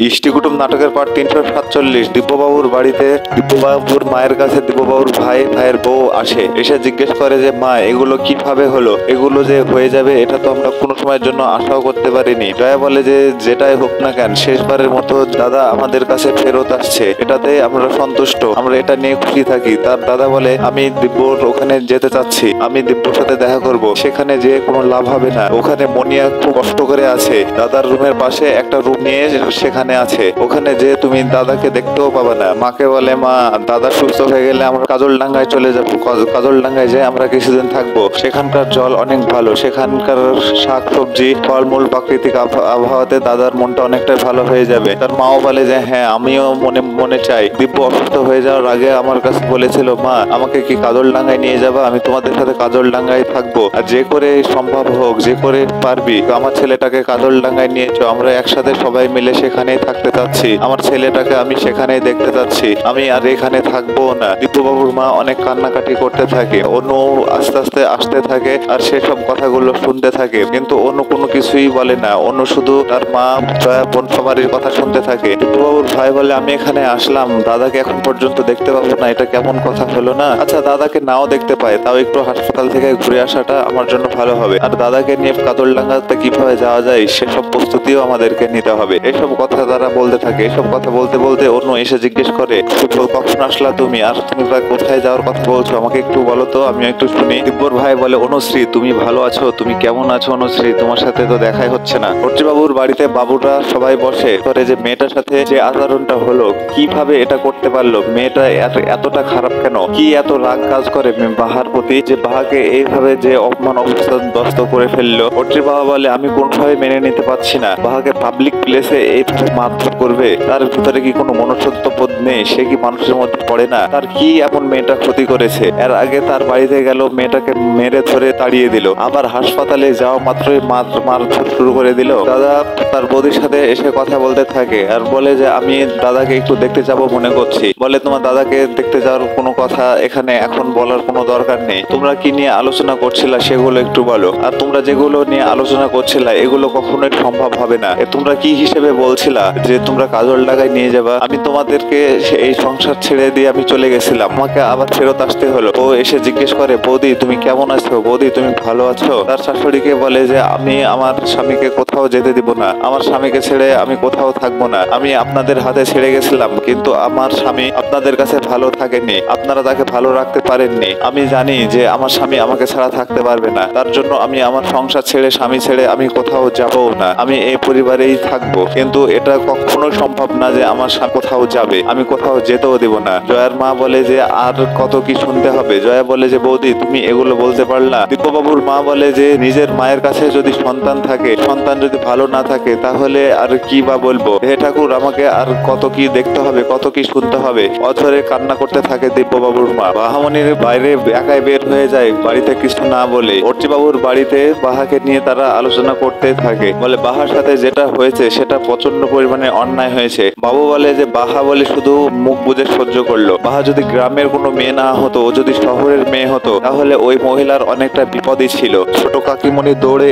ইষ্টি কুটুম নাটকের পার্ট 347। দিব্যবাবুর বাড়িতে দিব্যবাবুর মায়ের কাছে দিব্যবাবুর ভাইয়ের বউ আসে, এসে জিজ্ঞেস করে যে মা এগুলো কিভাবে হলো, এগুলো যে হয়ে যাবে এটা তো আমরা কোনো সময়ের জন্য আশাও করতে পারিনি। জয়া বলে যে যেটাই হোক না কেন শেষবারের মতো দাদা আমাদের কাছে ফেরত আসছে, এটাতে আমরা সন্তুষ্ট, আমরা এটা নিয়ে খুশি থাকি। তার দাদা বলে আমি দিব্যর ওখানে যেতে চাচ্ছি, আমি দিব্যর সাথে দেখা করব, সেখানে যে কোনো লাভ হবে না, ওখানে মনিয়া খুব কষ্ট করে আছে, দাদার রুমের পাশে একটা রুম নিয়ে সেখানে আছে, ওখানে যে তুমি দাদাকে দেখতেও পাবে না। মাকে বলে মা দাদা সুস্থ হয়ে গেলে আমরা কাজলডাঙ্গায় চলে যাবো, কাজলডাঙ্গায় যে আমরা কিছুদিন থাকবো, সেখানকার জল অনেক ভালো, সেখানকার শাক সবজি ফলমূল প্রাকৃতিক আবহাওয়াতে দাদার মনটা অনেকটাই ভালো হয়ে যাবে। তার মাও বলে যে হ্যাঁ আমিও মনে মনে চাই। দিব্য অসুস্থ হয়ে যাওয়ার আগে আমার কাছে বলেছিল মা আমাকে কি কাজলডাঙ্গায় নিয়ে যাবা, আমি তোমাদের সাথে কাজলডাঙ্গায় থাকবো, আর যে করে সম্ভব হোক যে করে পারবি আমার ছেলেটাকে কাজলডাঙ্গায় নিয়ে চো, আমরা একসাথে সবাই মিলে সেখানেই থাকতে চাচ্ছি, আমার ছেলেটাকে আমি সেখানেই দেখতে চাচ্ছি, আমি আর এখানে থাকবো না। দিব্যবাবুর মা অনেক কান্নাকাটি করতে থাকে, অনু আস্তে আস্তে আসতে থাকে আর সেসব কথাগুলো শুনতে থাকে, কিন্তু অনু কোনো কিছুই বলে না, অনু শুধু তার মা জয়া বোন সবারই কথা শুনতে থাকে। দিব্যবাবুর ভাই বলে আমি এখানে আসলাম, দাদাকে এখন পর্যন্ত দেখতে পাবো না, এটা কেমন কথা হলো না? আচ্ছা দাদাকে নাও দেখতে পায়, তাও একটু হাসপাতাল থেকে ঘুরে আসাটা আমার জন্য ভালো হবে, আর দাদাকে নিয়ে কাজলডাঙ্গাতে কিভাবে যাওয়া যায় সেসব প্রস্তুতিও আমাদেরকে নিতে হবে। এসব কথা তারা বলতে থাকে, এসব কথা বলতে বলতে অন্য এসে জিজ্ঞেস করে কখন আসলা তুমি, আর তুমি প্রায় কোথায় যাওয়ার কথা বলছো, আমাকে একটু বলো তো আমি একটু শুনি। দিব্যর ভাই বলে অনুশ্রী তুমি ভালো আছো, তুমি কেমন আছো অনুশ্রী, তোমার সাথে তো দেখাই হচ্ছে না। বাবুর বাড়িতে বাবুরা সবাই বসে করে যে মেয়েটার সাথে যে আচরণটা হলো, কিভাবে এটা করতে পারলো, মেয়েটা এতটা খারাপ কেন, কি এত রাগ কাজ করে বাহার প্রতি, যে বাহাকে এইভাবে যে অপমান অবস্থানগ্রস্ত করে ফেললো। অর্চির বাবা বলে আমি কোনোভাবে মেনে নিতে পারছি না, বাহাকে পাবলিক প্লেসে এইভাবে মারধর করবে, তার ভিতরে কি কোনো মনুষ্যত্ব বোধ নেই, সে কি মানুষের মধ্যে পড়ে না, তার কি এমন মেয়েটা ক্ষতি করেছে, এর আগে তার বাড়িতে গেল মেয়েটাকে মেরে ধরে তাড়িয়ে দিল, আবার হাসপাতালে যাওয়া মাত্রই মারধর শুরু করে দিল। দাদা তার বৌদির সাথে এসে কথা বলতে থাকে আর বলে যে আমি দাদাকে একটু দেখতে যাব মনে করছি, বলে তোমার দাদাকে দেখতে যাওয়ার কোনো কথা এখানে এখন বলার কোনো দরকার নেই, তোমরা কি নিয়ে আলোচনা করছিলা সেগুলো একটু বলো, আর তোমরা যেগুলো নিয়ে আলোচনা করছিলা এগুলো কখনোই সম্ভব হবে না, তোমরা কি হিসেবে বলছিলা যে তোমরা কাজলডাঙ্গায় নিয়ে যাবা, আমি তোমাদেরকে এই সংসার ছেড়ে দিয়ে আমি চলে গেছিলাম, আমাকে আবার ফেরত আসতে হলো। ও এসে জিজ্ঞেস করে বৌদি তুমি কেমন আছো, বৌদি তুমি ভালো আছো? তার শাশুড়িকে বলে যে আমি আমার স্বামীকে কোথাও যেতে দিব না, আমার স্বামীকে ছেড়ে আমি কোথাও থাকবো না, আমি আপনাদের হাতে ছেড়ে গেছিলাম কিন্তু আমার স্বামী আপনাদের কাছে ভালো থাকেনি, আপনারা তাকে ভালো রাখতে পারেননি, আমি জানি যে আমার স্বামী আমাকে ছাড়া থাকতে পারবে না, তার জন্য আমি আমার সংসার ছেড়ে স্বামী ছেড়ে আমি কোথাও যাবো না, আমি এই পরিবারেই থাকবো, কিন্তু এটা কখনোই সম্ভব না যে আমার স্বামী কোথাও যাবে, আমি কোথাও যেতেও দিব না। জয়ার মা বলে যে আর কত কি শুনতে হবে, জয়া বলে যে বৌদি তুমি এগুলো বলতে পারলা? দিব্যবাবুর মা বলে যে নিজের মায়ের কাছে যদি সন্তান থাকে, সন্তান যদি ভালো না থাকে তাহলে আর কি বা বলবো, হে ঠাকুর আমাকে আর কত কি দেখতে হবে, কত কি শুনতে হবে। অঝরে কান্না করতে থাকে দিব্যবাবুর মা। বাহামণির বাইরে একাই বের হয়ে যায় বাড়িতে কিছু না বলে। অর্চিবাবুর বাড়িতে বাহাকে নিয়ে তারা আলোচনা করতে থাকে, বলে বাহার সাথে যেটা হয়েছে সেটা প্রচন্ড পরিমাণে অন্যায় হয়েছে। বাবু বলে যে বাহা বলে শুধু মুখ বুঝে সহ্য করলো, বাহা যদি গ্রামের কোনো মেয়ে না হতো, ও যদি শহরের মেয়ে হতো তাহলে ওই মহিলার অনেকটা বিপদই ছিল। ছোট কাকিমণি দৌড়ে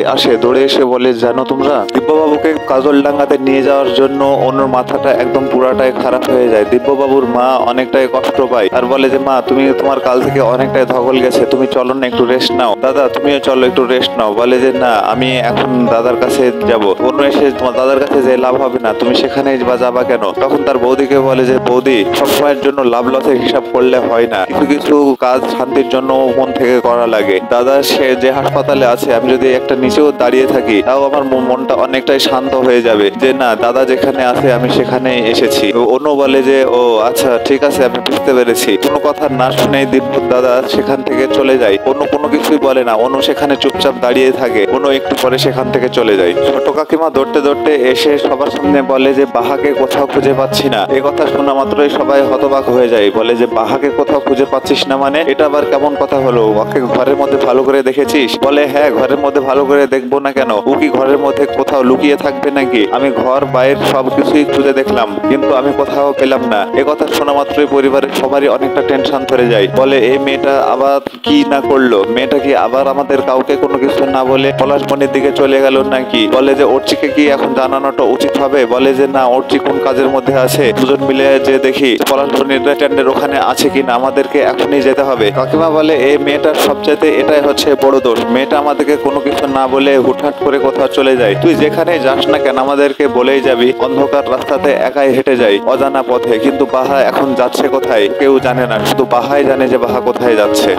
এসে বলে জানো তোমরা, দিব্যবাবুকে কাজলডাঙ্গাতে নিয়ে যাওয়ার জন্য অনুর মাথাটা একদম পুরাটাই খারাপ হয়ে যায়। দিব্যবাবুর মা অনেকটাই কষ্ট পায় আর বলে যে মা তুমি তোমার কাল থেকে অনেকটাই ধকল গেছে, তুমি চলো না একটু রেস্ট নাও, দাদা তুমিও চলো একটু রেস্ট নাও, বলে যে না আমি এখন দাদার কাছে যাব, অন্য এসে তোমার দাদার কাছে যে লাভ হবে না, তুমি সেখানে যাবা কেন? তখন তার বৌদিকে বলে যে বৌদি সবসময়ের জন্য লাভ লসের হিসাব করলে হয় না, কিছু কিছু কাজ শান্তির জন্য মন থেকে করা লাগে। দাদা সে যে হাসপাতালে আছে আমি যদি একটা নিচেও দাঁড়িয়ে থাকি তাও আমার মনটা অনেকটাই শান্ত হয়ে যাবে, যে না দাদা যেখানে আছে আমি সেখানে এসেছি। অনু বলে যে ও আচ্ছা ঠিক আছে আমি বুঝতে পেরেছি। কোনো কথা না শুনে দিব্য দাদা সেখান থেকে চলে যায়। অনু কোনো কিছুই বলে না, অনু সেখানে চুপচাপ দাঁড়িয়ে থাকে, অনু একটু পরে সেখান থেকে চলে যায়। ছোট কাকিমা দৌড়তে এসে সবার সামনে বলে যে বাহাকে কোথাও খুঁজে পাচ্ছি না। এই কথা শোনা মাত্রই সবাই হতবাক হয়ে যায়, বলে যে বাহাকে কোথাও খুঁজে পাচ্ছিস না মানে, এটা আবার কেমন কথা হলো, ওকে ঘরের মধ্যে ভালো করে দেখেছিস? বলে হ্যাঁ ঘরের মধ্যে ভালো করে দেখবো না কেন, ও কি ঘরের মধ্যে কোথাও লুকিয়ে থাকবে নাকি? আমি ঘর বাইরে সবকিছুই খুঁজে দেখলাম, কিন্তু আমি কোথাও পেলাম না। একথা শোনা মাত্রই পরিবারের সবারই অনেকটা টেনশন ধরে যায়। বলে এই মেয়েটা আবার কি না করলো? মেয়েটা কি আবার আমাদের কাউকে কোনো কিছু না বলে পলাশমণির দিকে চলে গেল নাকি? বলে যে অর্চিকে কি এখন জানানোটা উচিত হবে? বলে যে না, অর্চি কোন কাজের মধ্যে আছে, দুজন মিলে যে দেখি পলাশমণির স্ট্যান্ডের ওখানে আছে কিনা, আমাদেরকে এখনই যেতে হবে। কাকিমা বলে এই মেয়েটার সবচাইতে এটাই হচ্ছে বড় দোষ। মেয়েটা আমাদেরকে কোনো কিছু না বলে হুটহাট করে কোথাও চলে যায়। তুই যেখানে যাস না কেন আমাদেরকে বলেই যাবি। অন্ধকার রাস্তাতে একাই হেঁটে যাই অজানা পথে, কিন্তু বাহা এখন যাচ্ছে কোথায় কেউ জানে না, শুধু বাহাই জানে যে বাহা কোথায় যাচ্ছে।